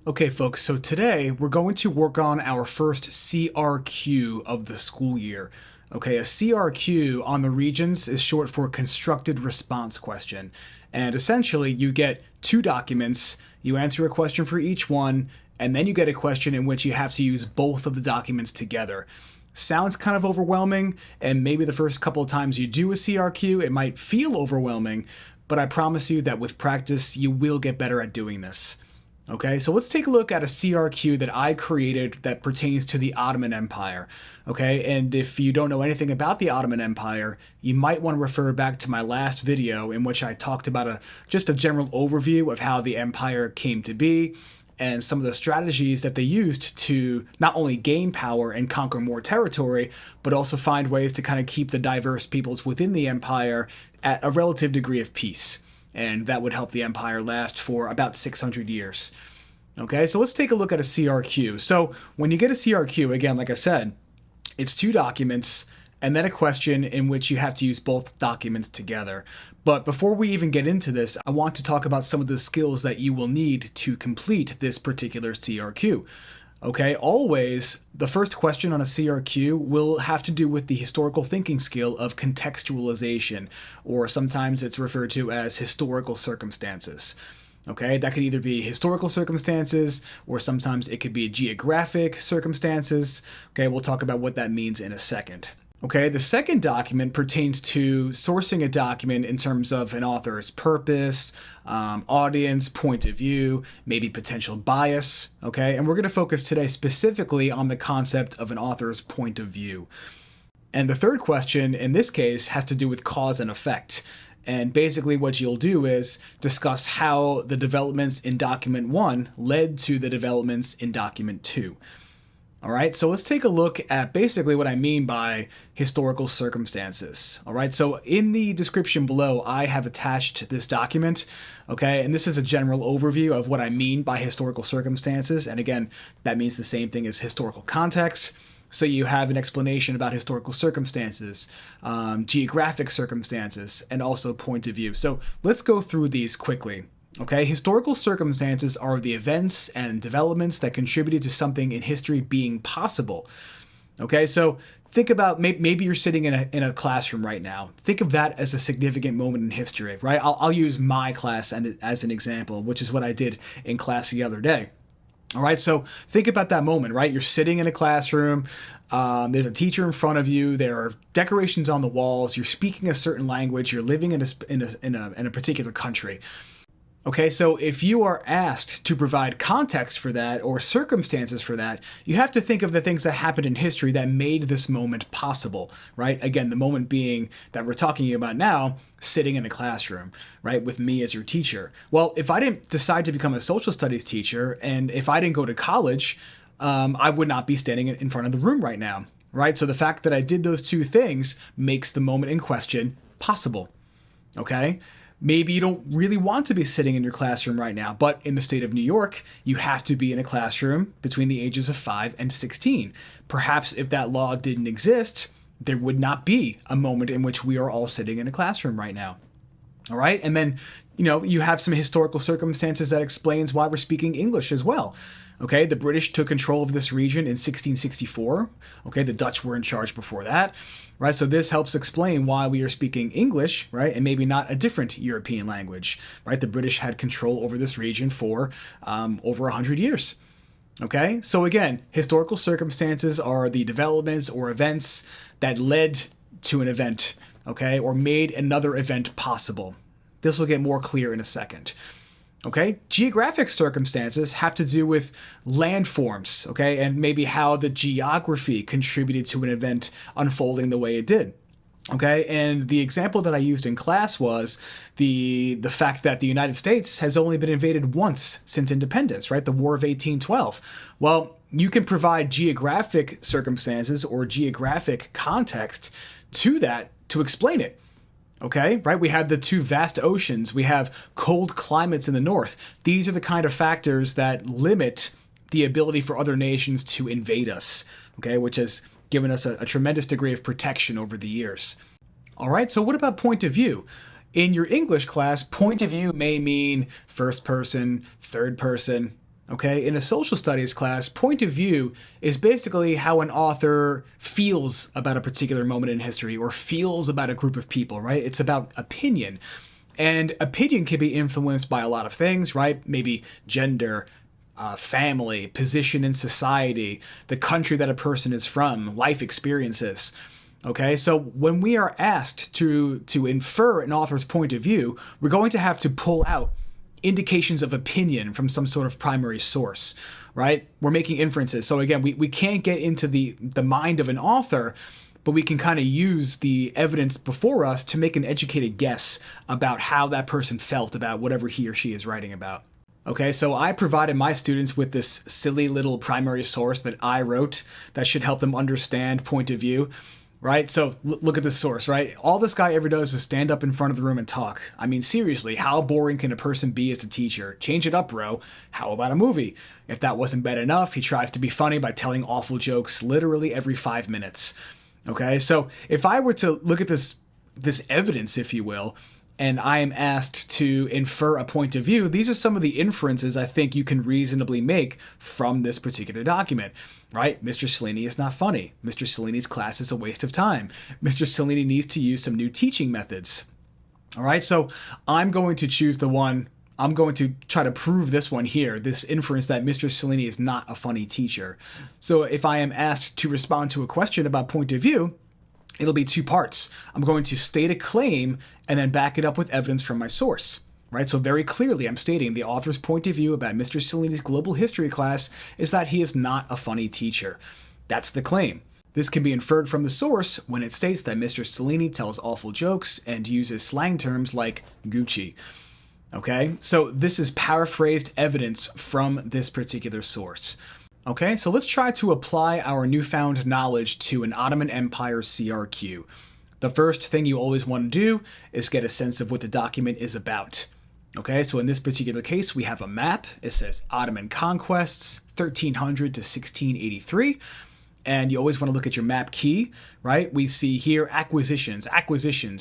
Okay, folks, so today we're going to work on our first CRQ of the school year. Okay, a CRQ on the Regents is short for constructed response question. And essentially, you get two documents, you answer a question for each one, and then you get a question in which you have to use both of the documents together. Sounds kind of overwhelming, and maybe the first couple of times you do a CRQ, it might feel overwhelming, but I promise you that with practice, you will get better at doing this. Okay, so let's take a look at a CRQ that I created that pertains to the Ottoman Empire. Okay, and if you don't know anything about the Ottoman Empire, you might want to refer back to my last video in which I talked about just a general overview of how the empire came to be and some of the strategies that they used to not only gain power and conquer more territory, but also find ways to kind of keep the diverse peoples within the empire at a relative degree of peace. And that would help the empire last for about 600 years. Okay, so let's take a look at a CRQ. So when you get a CRQ, again, like I said, it's two documents and then a question in which you have to use both documents together. But before we even get into this, I want to talk about some of the skills that you will need to complete this particular CRQ. Okay, always, the first question on a CRQ will have to do with the historical thinking skill of contextualization, or sometimes it's referred to as historical circumstances. Okay, that could either be historical circumstances, or sometimes it could be geographic circumstances. Okay, we'll talk about what that means in a second. Okay, the second document pertains to sourcing a document in terms of an author's purpose, audience, point of view, maybe potential bias. Okay, and we're going to focus today specifically on the concept of an author's point of view. And the third question in this case has to do with cause and effect. And basically what you'll do is discuss how the developments in document 1 led to the developments in document 2. All right, so let's take a look at basically what I mean by historical circumstances. All right, so in the description below, I have attached this document, okay, and this is a general overview of what I mean by historical circumstances. And again, that means the same thing as historical context. So you have an explanation about historical circumstances, geographic circumstances, and also point of view. So let's go through these quickly. Okay, historical circumstances are the events and developments that contributed to something in history being possible. Okay, so think about maybe you're sitting in a classroom right now. Think of that as a significant moment in history, right? I'll use my class as an example, which is what I did in class the other day. All right, so think about that moment, right? You're sitting in a classroom. There's a teacher in front of you. There are decorations on the walls. You're speaking a certain language. You're living in a particular country. Okay, so if you are asked to provide context for that or circumstances for that, you have to think of the things that happened in history that made this moment possible, right? Again, the moment being that we're talking about now, sitting in a classroom, right, with me as your teacher. Well, if I didn't decide to become a social studies teacher and if I didn't go to college, I would not be standing in front of the room right now, right? So the fact that I did those two things makes the moment in question possible, okay? Maybe you don't really want to be sitting in your classroom right now, but in the state of New York, you have to be in a classroom between the ages of 5 and 16. Perhaps if that law didn't exist, there would not be a moment in which we are all sitting in a classroom right now. All right, and then, you have some historical circumstances that explains why we're speaking English as well. Okay, the British took control of this region in 1664. Okay, the Dutch were in charge before that, right? So this helps explain why we are speaking English, right? And maybe not a different European language, right? The British had control over this region for over 100 years. Okay, so again, historical circumstances are the developments or events that led to an event, okay, or made another event possible. This will get more clear in a second. Okay, geographic circumstances have to do with landforms, okay, and maybe how the geography contributed to an event unfolding the way it did. Okay, and the example that I used in class was the fact that the United States has only been invaded once since independence, right? The War of 1812. Well, you can provide geographic circumstances or geographic context to that to explain it. Okay, right? We have the two vast oceans. We have cold climates in the north. These are the kind of factors that limit the ability for other nations to invade us, okay, which has given us a tremendous degree of protection over the years. All right, so what about point of view? In your English class, point of view may mean first person, third person, Okay, in a social studies class, point of view is basically how an author feels about a particular moment in history or feels about a group of people, right? It's about opinion. And opinion can be influenced by a lot of things, right? Maybe gender, family, position in society, the country that a person is from, life experiences. Okay, so when we are asked to infer an author's point of view, we're going to have to pull out indications of opinion from some sort of primary source, right? We're making inferences. So again, we can't get into the mind of an author, but we can kind of use the evidence before us to make an educated guess about how that person felt about whatever he or she is writing about. Okay, so I provided my students with this silly little primary source that I wrote that should help them understand point of view. Right? So look at this source, right? All this guy ever does is stand up in front of the room and talk. I mean, seriously, how boring can a person be as a teacher? Change it up, bro. How about a movie? If that wasn't bad enough, he tries to be funny by telling awful jokes literally every 5 minutes. Okay? So if I were to look at this evidence, if you will, and I am asked to infer a point of view, these are some of the inferences I think you can reasonably make from this particular document, right? Mr. Cellini is not funny. Mr. Cellini's class is a waste of time. Mr. Cellini needs to use some new teaching methods. All right, so I'm going to choose the one, I'm going to try to prove this one here, this inference that Mr. Cellini is not a funny teacher. So if I am asked to respond to a question about point of view, it'll be two parts. I'm going to state a claim and then back it up with evidence from my source, right? So very clearly, I'm stating the author's point of view about Mr. Cellini's global history class is that he is not a funny teacher. That's the claim. This can be inferred from the source when it states that Mr. Cellini tells awful jokes and uses slang terms like Gucci. Okay, so this is paraphrased evidence from this particular source. Okay, so let's try to apply our newfound knowledge to an Ottoman Empire CRQ. The first thing you always want to do is get a sense of what the document is about. Okay, so in this particular case, we have a map. It says Ottoman conquests, 1300 to 1683. And you always want to look at your map key, right? We see here acquisitions,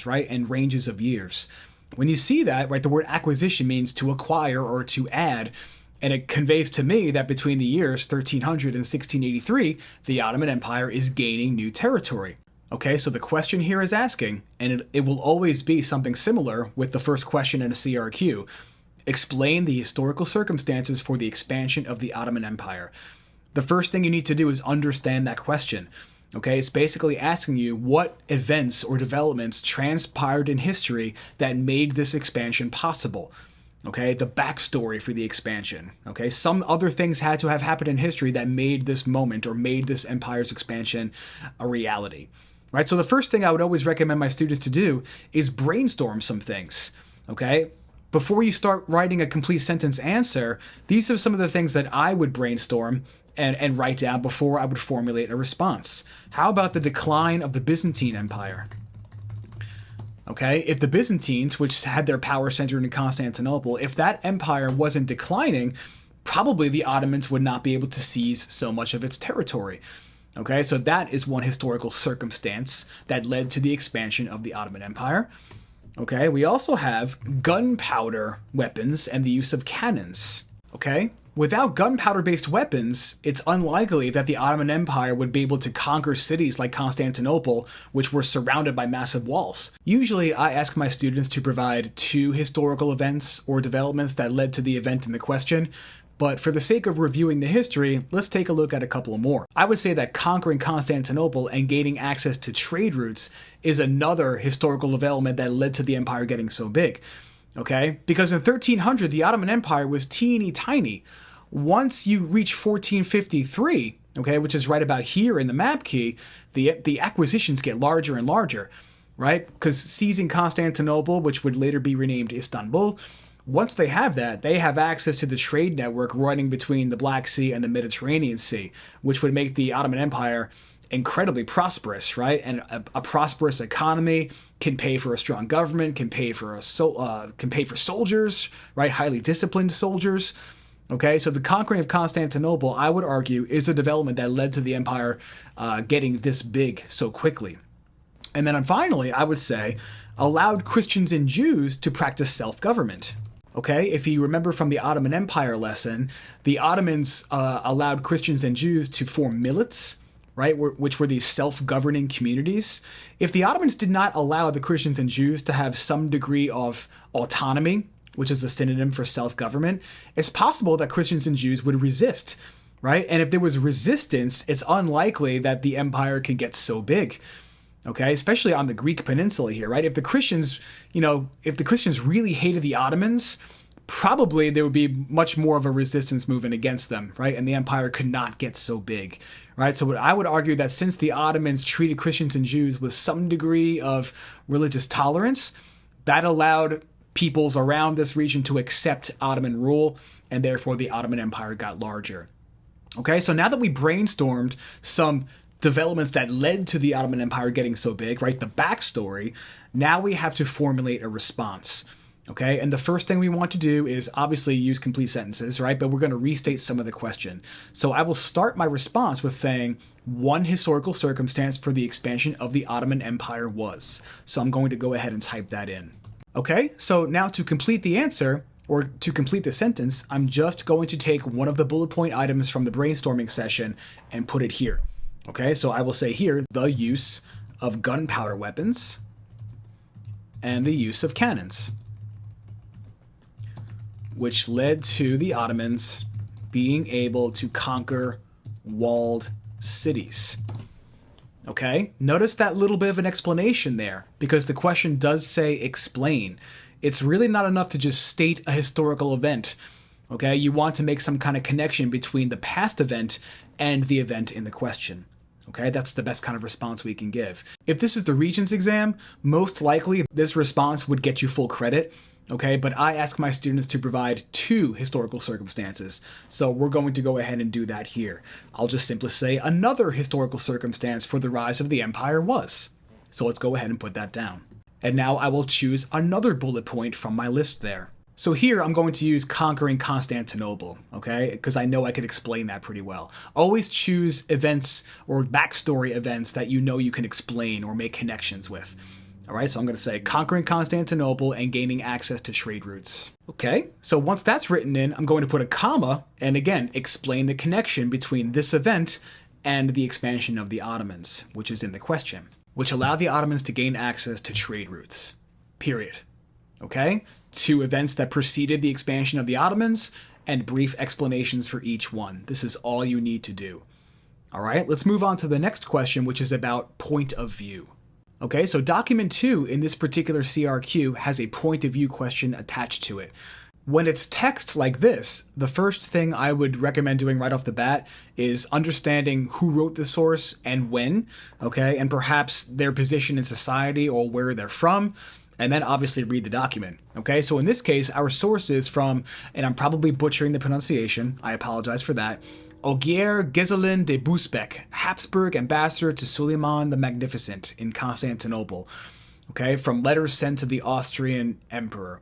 right? And ranges of years. When you see that, right, the word acquisition means to acquire or to add. And it conveys to me that between the years 1300 and 1683, the Ottoman Empire is gaining new territory. Okay, so the question here is asking, and it will always be something similar with the first question in a CRQ. Explain the historical circumstances for the expansion of the Ottoman Empire. The first thing you need to do is understand that question. Okay, it's basically asking you what events or developments transpired in history that made this expansion possible. Okay, the backstory for the expansion. Okay, some other things had to have happened in history that made this moment or made this empire's expansion a reality. Right, so the first thing I would always recommend my students to do is brainstorm some things. Okay, before you start writing a complete sentence answer, these are some of the things that I would brainstorm and write down before I would formulate a response. How about the decline of the Byzantine Empire? Okay, if the Byzantines, which had their power centered in Constantinople, if that empire wasn't declining, probably the Ottomans would not be able to seize so much of its territory. Okay, so that is one historical circumstance that led to the expansion of the Ottoman Empire. Okay, we also have gunpowder weapons and the use of cannons. Okay, without gunpowder-based weapons, it's unlikely that the Ottoman Empire would be able to conquer cities like Constantinople, which were surrounded by massive walls. Usually, I ask my students to provide 2 historical events or developments that led to the event in the question, but for the sake of reviewing the history, let's take a look at a couple more. I would say that conquering Constantinople and gaining access to trade routes is another historical development that led to the empire getting so big. Okay? Because in 1300, the Ottoman Empire was teeny tiny. Once you reach 1453, okay, which is right about here in the map key, the acquisitions get larger and larger, right? Because seizing Constantinople, which would later be renamed Istanbul, once they have that, they have access to the trade network running between the Black Sea and the Mediterranean Sea, which would make the Ottoman Empire incredibly prosperous, right? And a prosperous economy can pay for a strong government, can pay for soldiers, right? Highly disciplined soldiers. Okay, so the conquering of Constantinople, I would argue, is a development that led to the empire getting this big so quickly. And then finally, I would say, allowed Christians and Jews to practice self-government. Okay, if you remember from the Ottoman Empire lesson, the Ottomans allowed Christians and Jews to form millets, right, which were these self-governing communities. If the Ottomans did not allow the Christians and Jews to have some degree of autonomy, which is a synonym for self-government, it's possible that Christians and Jews would resist, right? And if there was resistance, it's unlikely that the empire could get so big. Okay, especially on the Greek peninsula here, right? If the Christians really hated the Ottomans, probably there would be much more of a resistance movement against them, right? And the empire could not get so big, right? So I would argue that since the Ottomans treated Christians and Jews with some degree of religious tolerance, that allowed peoples around this region to accept Ottoman rule, and therefore the Ottoman Empire got larger. Okay, so now that we brainstormed some developments that led to the Ottoman Empire getting so big, right? The backstory. Now we have to formulate a response. Okay, and the first thing we want to do is obviously use complete sentences, right? But we're going to restate some of the question. So I will start my response with saying one historical circumstance for the expansion of the Ottoman Empire was. So I'm going to go ahead and type that in. Okay, so now to complete the answer, or to complete the sentence, I'm just going to take one of the bullet point items from the brainstorming session and put it here. Okay, so I will say here, the use of gunpowder weapons and the use of cannons, which led to the Ottomans being able to conquer walled cities. Okay, notice that little bit of an explanation there, because the question does say explain. It's really not enough to just state a historical event. Okay, you want to make some kind of connection between the past event and the event in the question. Okay, that's the best kind of response we can give. If this is the Regents exam, most likely this response would get you full credit. Okay, but I ask my students to provide 2 historical circumstances. So we're going to go ahead and do that here. I'll just simply say another historical circumstance for the rise of the empire was. So let's go ahead and put that down. And now I will choose another bullet point from my list there. So here I'm going to use conquering Constantinople, okay? Because I know I could explain that pretty well. Always choose events or backstory events that you know you can explain or make connections with. All right, so I'm going to say conquering Constantinople and gaining access to trade routes. Okay, so once that's written in, I'm going to put a comma and again explain the connection between this event and the expansion of the Ottomans, which is in the question, which allowed the Ottomans to gain access to trade routes. Period. Okay? 2 events that preceded the expansion of the Ottomans, and brief explanations for each one. This is all you need to do. All right, let's move on to the next question, which is about point of view. Okay, so document 2 in this particular CRQ has a point of view question attached to it. When it's text like this, the first thing I would recommend doing right off the bat is understanding who wrote the source and when, okay, and perhaps their position in society or where they're from, and then obviously read the document. Okay, so in this case, our source is from, and I'm probably butchering the pronunciation, I apologize for that, Ogier Gezelin de Busbecq, Habsburg ambassador to Suleiman the Magnificent in Constantinople. Okay, from letters sent to the Austrian emperor.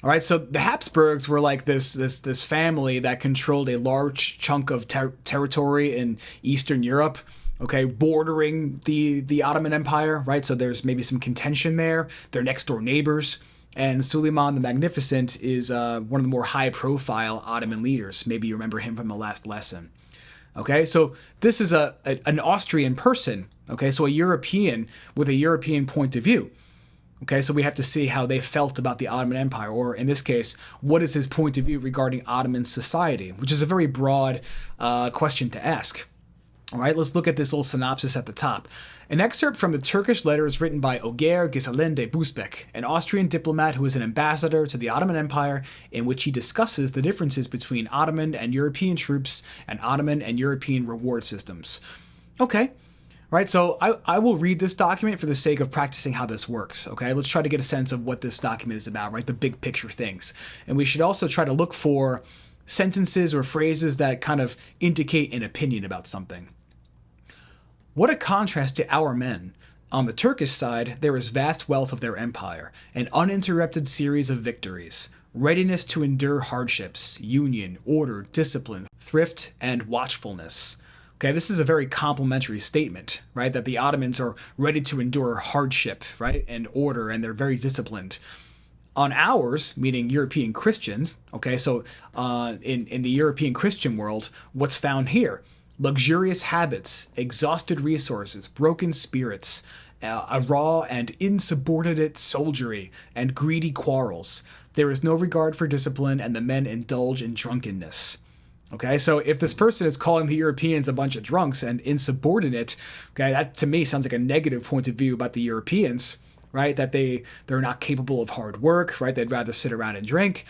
All right, so the Habsburgs were like this family that controlled a large chunk of territory in Eastern Europe. Okay, bordering the Ottoman Empire, right? So there's maybe some contention there. They're next door neighbors. And Suleiman the Magnificent is one of the more high-profile Ottoman leaders. Maybe you remember him from the last lesson. Okay, so this is an Austrian person. Okay, so a European with a European point of view. Okay, so we have to see how they felt about the Ottoman Empire, or in this case, what is his point of view regarding Ottoman society, which is a very broad question to ask. All right, let's look at this little synopsis at the top. An excerpt from the Turkish letters written by Ogier Gezelin de Busbecq, an Austrian diplomat who is an ambassador to the Ottoman Empire, in which he discusses the differences between Ottoman and European troops and Ottoman and European reward systems. Okay, right, so I will read this document for the sake of practicing how this works, okay? Let's try to get a sense of what this document is about, right? The big picture things. And we should also try to look for sentences or phrases that kind of indicate an opinion about something. What a contrast to our men. On the Turkish side, there is vast wealth of their empire, an uninterrupted series of victories, readiness to endure hardships, union, order, discipline, thrift, and watchfulness. Okay, this is a very complimentary statement, right? That the Ottomans are ready to endure hardship, right? And order, and they're very disciplined. On ours, meaning European Christians, okay, so in the European Christian world, what's found here? Luxurious habits, exhausted resources, broken spirits, a raw and insubordinate soldiery, and greedy quarrels. There is no regard for discipline, and the men indulge in drunkenness. Okay, so if this person is calling the Europeans a bunch of drunks and insubordinate, okay, that to me sounds like a negative point of view about the Europeans, right? That they're not capable of hard work, right? They'd rather sit around and drink,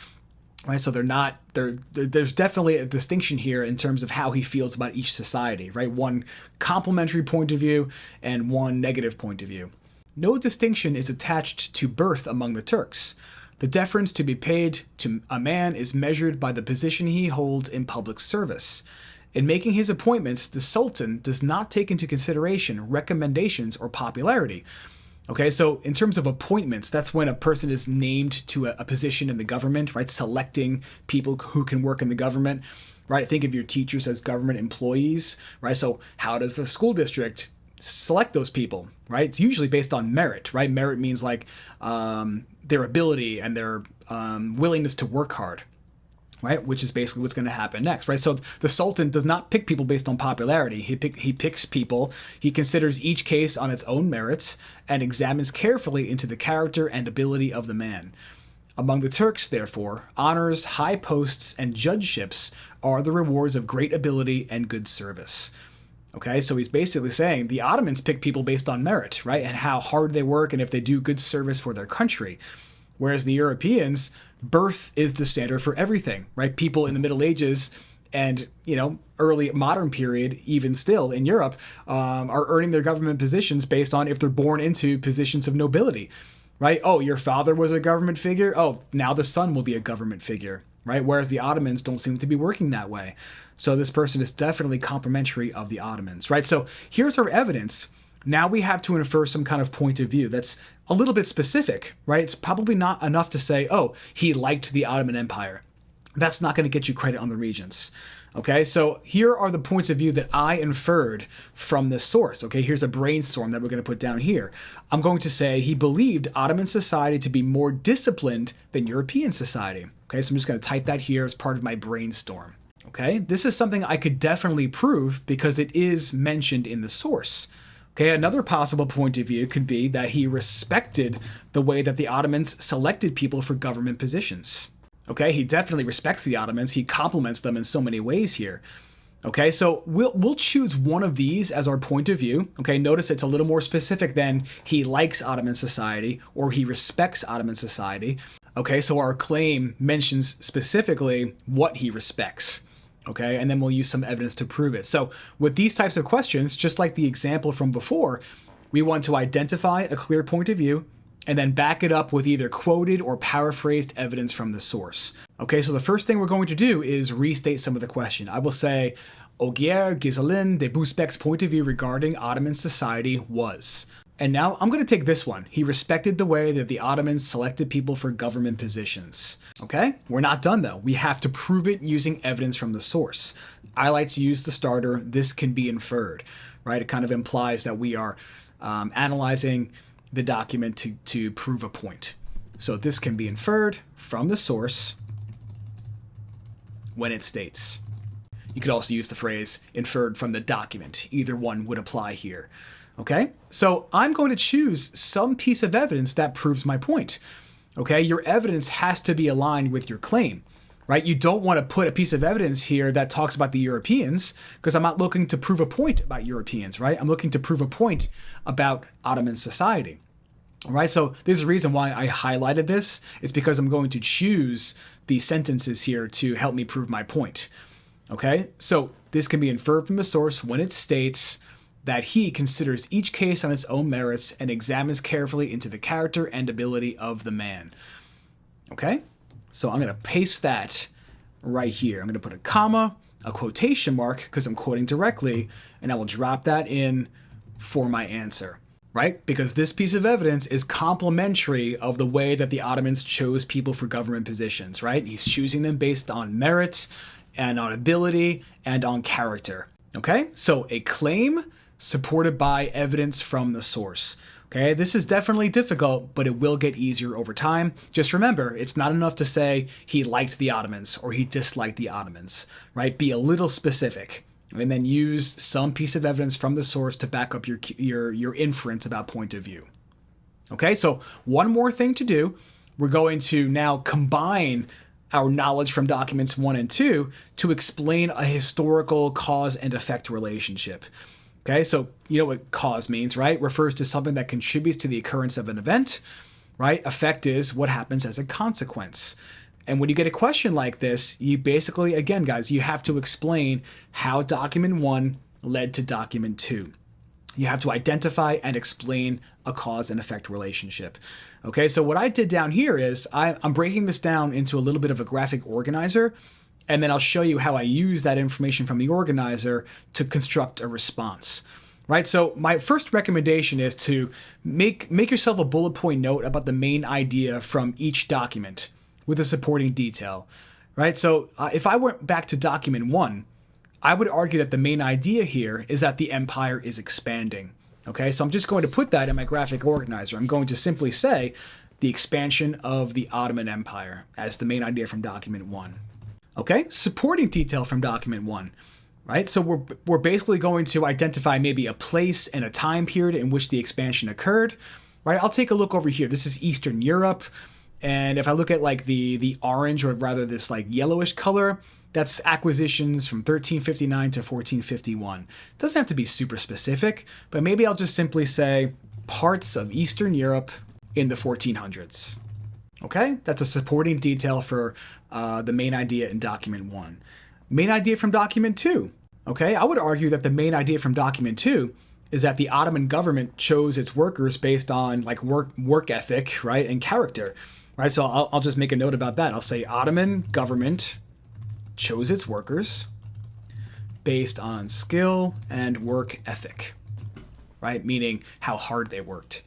right? So there's definitely a distinction here in terms of how he feels about each society, right? One complimentary point of view and one negative point of view. No distinction is attached to birth among the Turks. The deference to be paid to a man is measured by the position he holds in public service. In making his appointments, the Sultan does not take into consideration recommendations or popularity. Okay, so in terms of appointments, that's when a person is named to a position in the government, right? Selecting people who can work in the government, right? Think of your teachers as government employees, right? So how does the school district select those people, right? It's usually based on merit, right? Merit means like their ability and their willingness to work hard, right? Which is basically what's going to happen next, right? So the Sultan does not pick people based on popularity. He picks people. He considers each case on its own merits and examines carefully into the character and ability of the man. Among the Turks, therefore, honors, high posts, and judgeships are the rewards of great ability and good service. Okay, so he's basically saying the Ottomans pick people based on merit, right? And how hard they work and if they do good service for their country. Whereas the Europeans, birth is the standard for everything, right? People in the Middle Ages and, early modern period, even still in Europe, are earning their government positions based on if they're born into positions of nobility, right? Oh, your father was a government figure? Oh, now the son will be a government figure, right? Whereas the Ottomans don't seem to be working that way. So this person is definitely complimentary of the Ottomans, right? So here's our evidence. Now we have to infer some kind of point of view that's a little bit specific, right? It's probably not enough to say, oh, he liked the Ottoman Empire. That's not going to get you credit on the Regents. Okay, so here are the points of view that I inferred from this source. Okay, here's a brainstorm that we're going to put down here. I'm going to say he believed Ottoman society to be more disciplined than European society. Okay, so I'm just going to type that here as part of my brainstorm. Okay, this is something I could definitely prove because it is mentioned in the source. Okay, another possible point of view could be that he respected the way that the Ottomans selected people for government positions. Okay, he definitely respects the Ottomans. He compliments them in so many ways here. Okay, so we'll choose one of these as our point of view. Okay, notice it's a little more specific than he likes Ottoman society or he respects Ottoman society. Okay, so our claim mentions specifically what he respects. Okay, and then we'll use some evidence to prove it. So with these types of questions, just like the example from before, we want to identify a clear point of view and then back it up with either quoted or paraphrased evidence from the source. Okay, so the first thing we're going to do is restate some of the question. I will say, Ogier Ghiselin de Busbecq's point of view regarding Ottoman society was. And now I'm going to take this one. He respected the way that the Ottomans selected people for government positions. Okay, we're not done though. We have to prove it using evidence from the source. I like to use the starter, this can be inferred, right? It kind of implies that we are analyzing the document to prove a point. So this can be inferred from the source when it states. You could also use the phrase inferred from the document. Either one would apply here. Okay, so I'm going to choose some piece of evidence that proves my point. Okay, your evidence has to be aligned with your claim, right? You don't want to put a piece of evidence here that talks about the Europeans because I'm not looking to prove a point about Europeans, right? I'm looking to prove a point about Ottoman society. All right, so this is the reason why I highlighted this. It's because I'm going to choose these sentences here to help me prove my point. Okay, so this can be inferred from the source when it states that he considers each case on its own merits and examines carefully into the character and ability of the man. Okay, so I'm going to paste that right here. I'm going to put a comma, a quotation mark, because I'm quoting directly, and I will drop that in for my answer, right? Because this piece of evidence is complimentary of the way that the Ottomans chose people for government positions, right? He's choosing them based on merit and on ability and on character. Okay, so a claim supported by evidence from the source. Okay, this is definitely difficult, but it will get easier over time. Just remember, it's not enough to say he liked the Ottomans or he disliked the Ottomans, right? Be a little specific, and then use some piece of evidence from the source to back up your inference about point of view. Okay, so one more thing to do. We're going to now combine our knowledge from documents 1 and 2 to explain a historical cause and effect relationship. Okay, so you know what cause means, right? Refers to something that contributes to the occurrence of an event, right? Effect is what happens as a consequence. And when you get a question like this, you basically, again, guys, you have to explain how document 1 led to document 2. You have to identify and explain a cause and effect relationship. Okay, so what I did down here is I'm breaking this down into a little bit of a graphic organizer, and then I'll show you how I use that information from the organizer to construct a response. Right, so my first recommendation is to make yourself a bullet point note about the main idea from each document with a supporting detail. Right, so if I went back to document 1, I would argue that the main idea here is that the empire is expanding. Okay, so I'm just going to put that in my graphic organizer. I'm going to simply say the expansion of the Ottoman Empire as the main idea from document 1. Okay, supporting detail from document 1, right? So we're basically going to identify maybe a place and a time period in which the expansion occurred, right? I'll take a look over here. This is Eastern Europe, and if I look at like the orange, or rather this like yellowish color, that's acquisitions from 1359 to 1451. It doesn't have to be super specific, but maybe I'll just simply say parts of Eastern Europe in the 1400s. Okay, that's a supporting detail for the main idea in document 1. Main idea from document 2. Okay, I would argue that the main idea from document 2 is that the Ottoman government chose its workers based on like work ethic, right, and character, right? So I'll just make a note about that. I'll say Ottoman government chose its workers based on skill and work ethic, right? Meaning how hard they worked.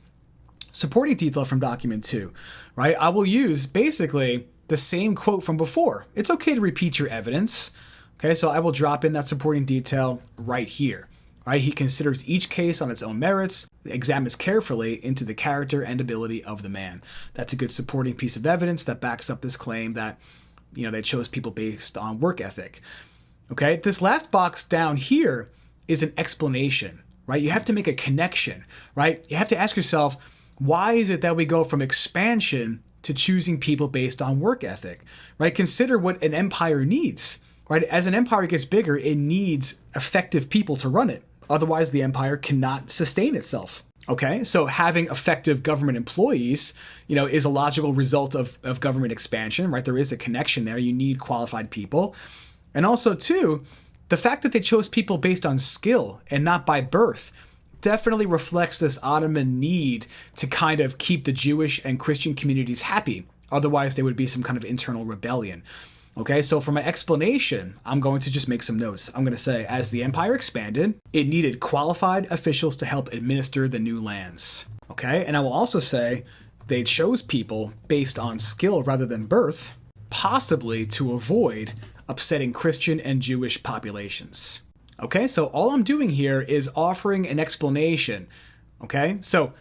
Supporting detail from document 2, right? I will use basically the same quote from before. It's okay to repeat your evidence. Okay, so I will drop in that supporting detail right here. Right? He considers each case on its own merits, examines carefully into the character and ability of the man. That's a good supporting piece of evidence that backs up this claim that, you know, they chose people based on work ethic. Okay, this last box down here is an explanation, right? You have to make a connection, right? You have to ask yourself, why is it that we go from expansion to choosing people based on work ethic, right? Consider what an empire needs, right? As an empire gets bigger, it needs effective people to run it. Otherwise, the empire cannot sustain itself. Okay, so having effective government employees, you know, is a logical result of government expansion, right? There is a connection there. You need qualified people. And also, too, the fact that they chose people based on skill and not by birth definitely reflects this Ottoman need to kind of keep the Jewish and Christian communities happy. Otherwise, there would be some kind of internal rebellion. Okay, so for my explanation, I'm going to just make some notes. I'm going to say, as the empire expanded, it needed qualified officials to help administer the new lands. Okay, and I will also say they chose people based on skill rather than birth, possibly to avoid upsetting Christian and Jewish populations. Okay, so all I'm doing here is offering an explanation. Okay, so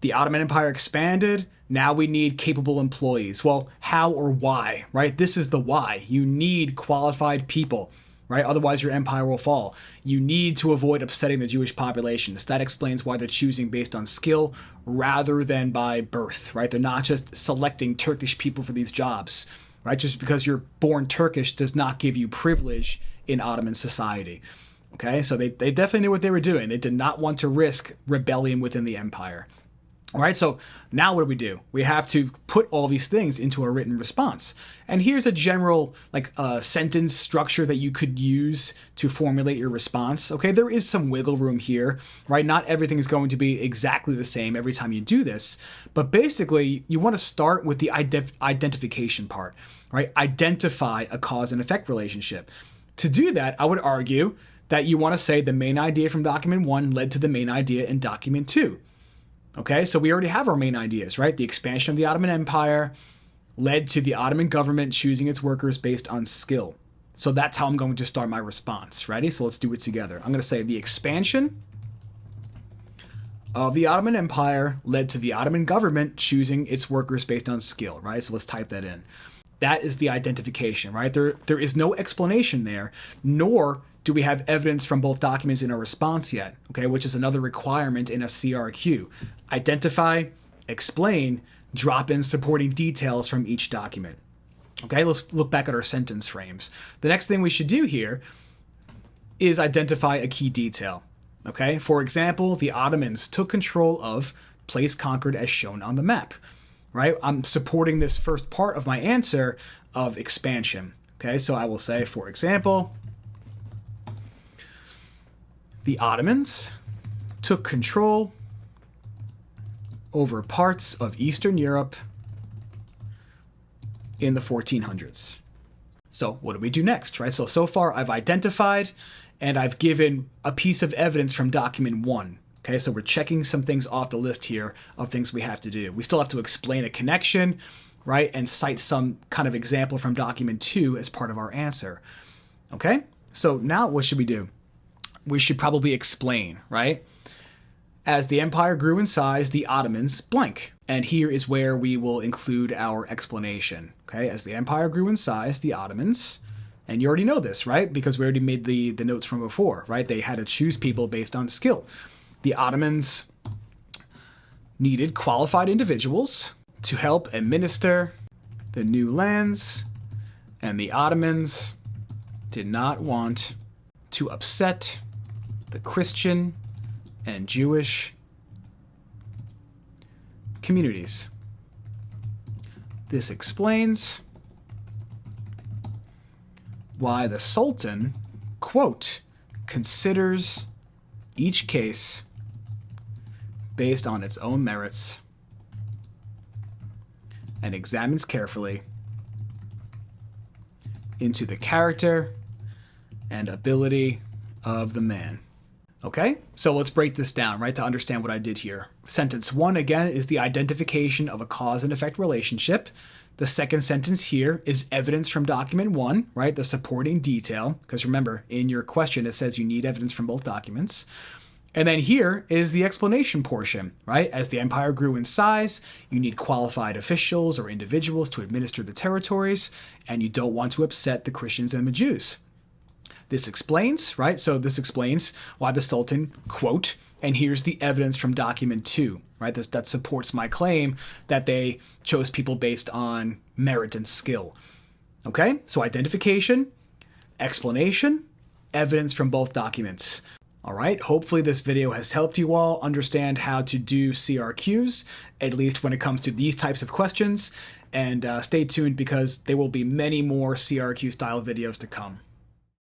the Ottoman Empire expanded. Now we need capable employees. Well, how or why, right? This is the why. You need qualified people, right? Otherwise your empire will fall. You need to avoid upsetting the Jewish populations. That explains why they're choosing based on skill rather than by birth, right? They're not just selecting Turkish people for these jobs, right? Just because you're born Turkish does not give you privilege in Ottoman society. Okay, so they definitely knew what they were doing. They did not want to risk rebellion within the empire. All right, so now what do? We have to put all these things into a written response. And here's a general sentence structure that you could use to formulate your response. Okay, there is some wiggle room here, right? Not everything is going to be exactly the same every time you do this. But basically, you want to start with the identification part, right? Identify a cause and effect relationship. To do that, I would argue that you want to say the main idea from document 1 led to the main idea in document 2. Okay, so we already have our main ideas, right? The expansion of the Ottoman Empire led to the Ottoman government choosing its workers based on skill. So that's how I'm going to start my response. Ready? So let's do it together. I'm going to say the expansion of the Ottoman Empire led to the Ottoman government choosing its workers based on skill, right? So let's type that in. That is the identification, right? There is no explanation there, nor do we have evidence from both documents in our response yet, okay, which is another requirement in a CRQ. Identify, explain, drop in supporting details from each document. Okay, let's look back at our sentence frames. The next thing we should do here is identify a key detail. Okay, for example, the Ottomans took control of place conquered as shown on the map. Right, I'm supporting this first part of my answer of expansion. Okay, so I will say, for example, the Ottomans took control over parts of Eastern Europe in the 1400s. So what do we do next, right? So far I've identified and I've given a piece of evidence from document 1. Okay, so we're checking some things off the list here of things we have to do. We still have to explain a connection, right? And cite some kind of example from document 2 as part of our answer. Okay, so now what should we do? We should probably explain, right? As the empire grew in size, the Ottomans blank. And here is where we will include our explanation. Okay, as the empire grew in size, the Ottomans, and you already know this, right? Because we already made the notes from before, right? They had to choose people based on skill. The Ottomans needed qualified individuals to help administer the new lands, and the Ottomans did not want to upset the Christian and Jewish communities. This explains why the Sultan, quote, considers each case based on its own merits and examines carefully into the character and ability of the man. Okay, so let's break this down, right, to understand what I did here. Sentence 1, again, is the identification of a cause and effect relationship. The second sentence here is evidence from document 1, right, the supporting detail, because remember, in your question, it says you need evidence from both documents. And then here is the explanation portion, right? As the empire grew in size, you need qualified officials or individuals to administer the territories, and you don't want to upset the Christians and the Jews. This explains, right? So this explains why the Sultan, quote, and here's the evidence from document 2, right? That supports my claim that they chose people based on merit and skill. Okay, so identification, explanation, evidence from both documents. All right, hopefully this video has helped you all understand how to do CRQs, at least when it comes to these types of questions. And stay tuned because there will be many more CRQ style videos to come.